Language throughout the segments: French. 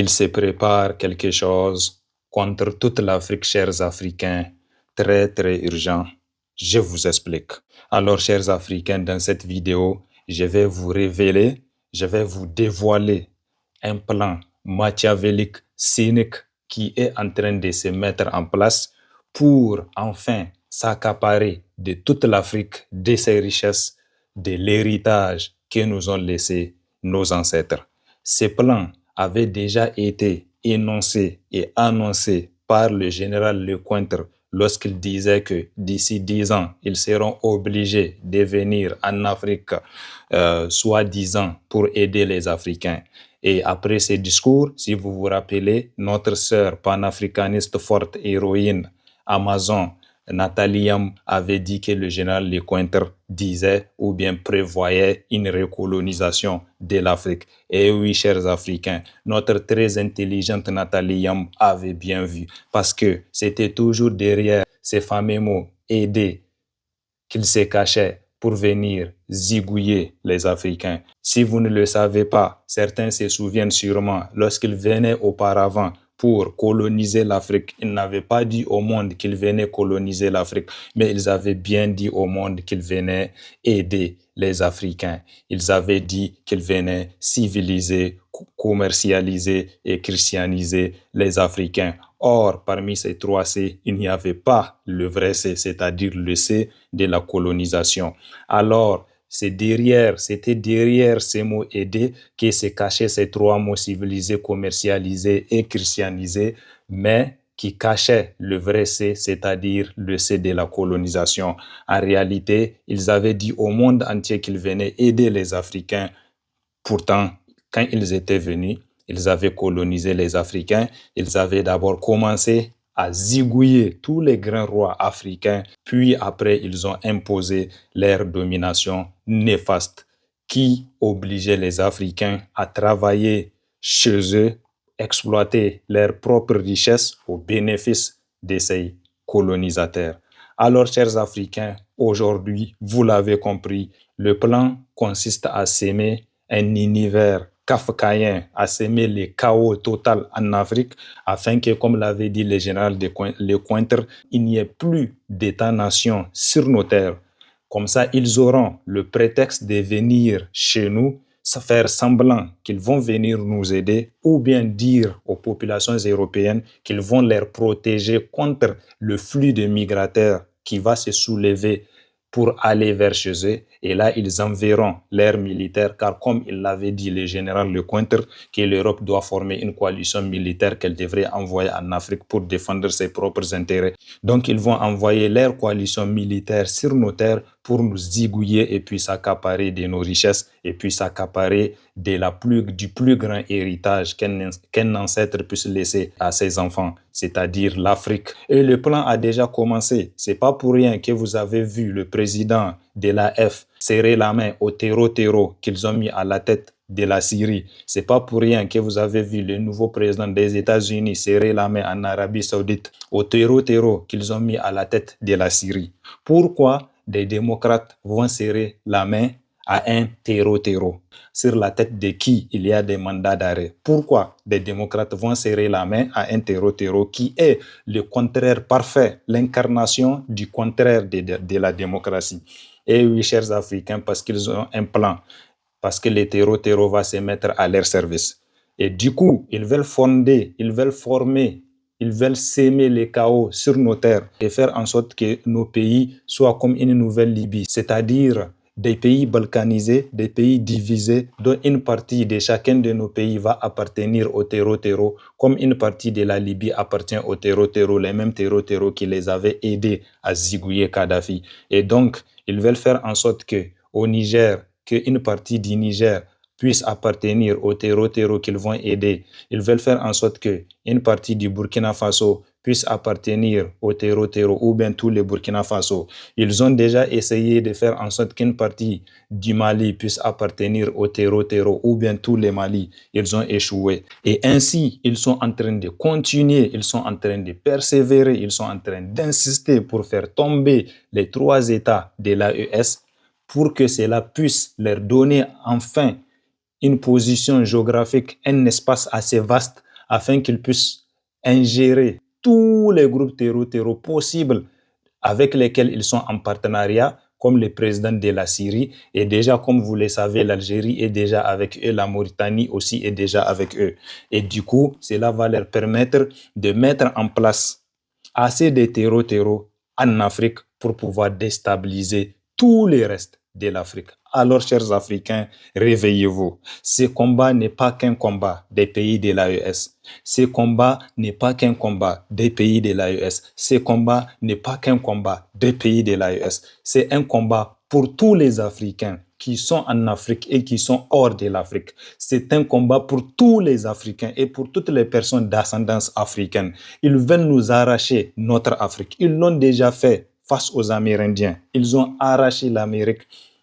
Il se prépare quelque chose contre toute l'Afrique, chers Africains, très très urgent. Je vous explique. Alors, chers Africains, dans cette vidéo, je vais vous révéler, je vais vous dévoiler un plan machiavélique, cynique, qui est en train de se mettre en place pour enfin s'accaparer de toute l'Afrique, de ses richesses, de l'héritage que nous ont laissé nos ancêtres. Ce plan avait déjà été énoncé et annoncé par le général Lecointre lorsqu'il disait que d'ici 10 ans, ils seront obligés de venir en Afrique, soi-disant, pour aider les Africains. Et après ces discours, si vous vous rappelez, notre sœur panafricaniste forte, héroïne, Amazon, Nathalie Yam, avait dit que le général Lecointre disait ou bien prévoyait une recolonisation de l'Afrique. Et oui, chers Africains, notre très intelligente Nathalie Yam avait bien vu, parce que c'était toujours derrière ces fameux mots « aider » qu'il se cachait pour venir zigouiller les Africains. Si vous ne le savez pas, certains se souviennent sûrement, lorsqu'ils venaient auparavant pour coloniser l'Afrique, ils n'avaient pas dit au monde qu'ils venaient coloniser l'Afrique, mais ils avaient bien dit au monde qu'ils venaient aider les Africains. Ils avaient dit qu'ils venaient civiliser, commercialiser et christianiser les Africains. Or, parmi ces 3 C, il n'y avait pas le vrai C, c'est-à-dire le C de la colonisation. Alors, c'était derrière ces mots aider que se cachaient ces 3 mots civiliser, commercialiser et christianiser, mais qui cachaient le vrai C, c'est-à-dire le C de la colonisation. En réalité, ils avaient dit au monde entier qu'ils venaient aider les Africains. Pourtant, quand ils étaient venus, ils avaient colonisé les Africains. Ils avaient d'abord commencé à zigouiller tous les grands rois africains. Puis après, ils ont imposé leur domination néfaste qui obligeait les Africains à travailler chez eux, exploiter leurs propres richesses au bénéfice de ces colonisateurs. Alors, chers Africains, aujourd'hui, vous l'avez compris, le plan consiste à s'aimer un univers kafkaïen, à s'aimer le chaos total en Afrique, afin que, comme l'avait dit le général Lecointre, il n'y ait plus d'État-nation sur nos terres. Comme ça, ils auront le prétexte de venir chez nous, faire semblant qu'ils vont venir nous aider, ou bien dire aux populations européennes qu'ils vont les protéger contre le flux de migrateurs qui va se soulever pour aller vers chez eux. Et là, ils enverront leurs militaires, car comme il l'avait dit le général Lecointre, que l'Europe doit former une coalition militaire qu'elle devrait envoyer en Afrique pour défendre ses propres intérêts. Donc, ils vont envoyer leur coalition militaire sur nos terres pour nous zigouiller et puis s'accaparer de nos richesses et puis s'accaparer du plus grand héritage qu'un ancêtre puisse laisser à ses enfants, c'est-à-dire l'Afrique. Et le plan a déjà commencé. C'est pas pour rien que vous avez vu le président de l'AF serrer la main au terreau qu'ils ont mis à la tête de la Syrie. C'est pas pour rien que vous avez vu le nouveau président des États-Unis serrer la main en Arabie Saoudite au terreau qu'ils ont mis à la tête de la Syrie. Pourquoi des démocrates vont serrer la main à un terreau sur la tête de qui il y a des mandats d'arrêt? Pourquoi des démocrates vont serrer la main à un terreau qui est le contraire parfait, l'incarnation du contraire de la démocratie? Et oui, chers Africains, parce qu'ils ont un plan, parce que le terreau va se mettre à leur service. Et du coup, ils veulent former, ils veulent s'aimer le chaos sur nos terres et faire en sorte que nos pays soient comme une nouvelle Libye, c'est-à-dire des pays balkanisés, des pays divisés, dont une partie de chacun de nos pays va appartenir au terreau, comme une partie de la Libye appartient au terreau, les mêmes terreau qui les avaient aidés à zigouiller Kadhafi. Et donc, ils veulent faire en sorte que au Niger, qu'une partie du Niger puisse appartenir au terreau qu'ils vont aider. Ils veulent faire en sorte qu'une partie du Burkina Faso puisse appartenir au terreau ou bien tous les Burkina Faso. Ils ont déjà essayé de faire en sorte qu'une partie du Mali puisse appartenir au terreau ou bien tous les Mali. Ils ont échoué. Et ainsi, ils sont en train de continuer, ils sont en train de persévérer, ils sont en train d'insister pour faire tomber les 3 États de l'AES pour que cela puisse leur donner enfin une position géographique, un espace assez vaste afin qu'ils puissent ingérer tous les groupes terroraux possibles avec lesquels ils sont en partenariat, comme le président de la Syrie. Et déjà, comme vous le savez, l'Algérie est déjà avec eux, la Mauritanie aussi est déjà avec eux. Et du coup, cela va leur permettre de mettre en place assez de terreaux en Afrique pour pouvoir déstabiliser tout le reste de l'Afrique. Alors, chers Africains, réveillez-vous. Ce combat n'est pas qu'un combat des pays de l'AES. Ce combat n'est pas qu'un combat des pays de l'AES. Ce combat n'est pas qu'un combat des pays de l'AES. C'est un combat pour tous les Africains qui sont en Afrique et qui sont hors de l'Afrique. C'est un combat pour tous les Africains et pour toutes les personnes d'ascendance africaine. Ils veulent nous arracher notre Afrique. Ils l'ont déjà fait face aux Amérindiens. Ils ont arraché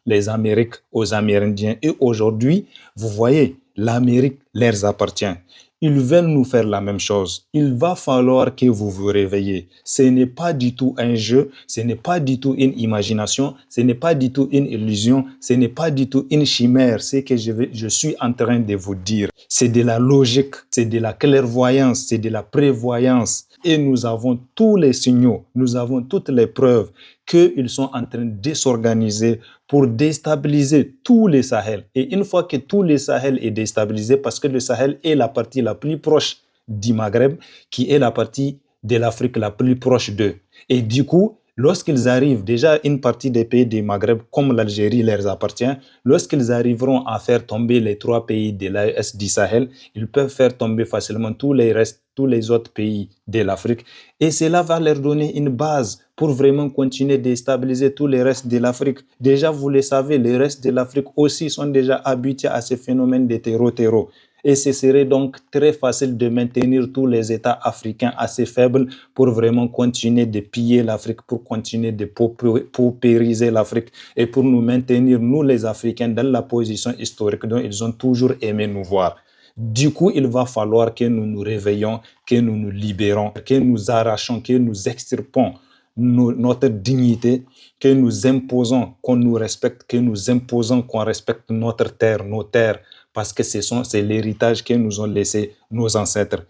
les Amériques aux Amérindiens. Et aujourd'hui, vous voyez, l'Amérique leur appartient. Ils veulent nous faire la même chose. Il va falloir que vous vous réveillez. Ce n'est pas du tout un jeu, ce n'est pas du tout une imagination, ce n'est pas du tout une illusion, ce n'est pas du tout une chimère. C'est que je suis en train de vous dire. C'est de la logique, c'est de la clairvoyance, c'est de la prévoyance. Et nous avons tous les signaux, nous avons toutes les preuves qu'ils sont en train de s'organiser pour déstabiliser tout le Sahel. Et une fois que tout le Sahel est déstabilisé, parce que le Sahel est la partie la plus proche du Maghreb, qui est la partie de l'Afrique la plus proche d'eux. Et du coup, lorsqu'ils arrivent, déjà une partie des pays du Maghreb, comme l'Algérie leur appartient, lorsqu'ils arriveront à faire tomber les 3 pays de l'AES du Sahel, ils peuvent faire tomber facilement tous les autres pays de l'Afrique. Et cela va leur donner une base pour vraiment continuer de déstabiliser tous les restes de l'Afrique. Déjà, vous le savez, les restes de l'Afrique aussi sont déjà habitués à ce phénomène de terreau. Et ce serait donc très facile de maintenir tous les États africains assez faibles pour vraiment continuer de piller l'Afrique, pour continuer de paupériser l'Afrique et pour nous maintenir, nous les Africains, dans la position historique dont ils ont toujours aimé nous voir. Du coup, il va falloir que nous nous réveillons, que nous nous libérons, que nous arrachons, que nous extirpons notre dignité, que nous imposons qu'on nous respecte, que nous imposons qu'on respecte notre terre, nos terres, parce que c'est l'héritage que nous ont laissé nos ancêtres.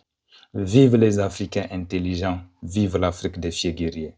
Vive les Africains intelligents, vive l'Afrique des fiers guerriers.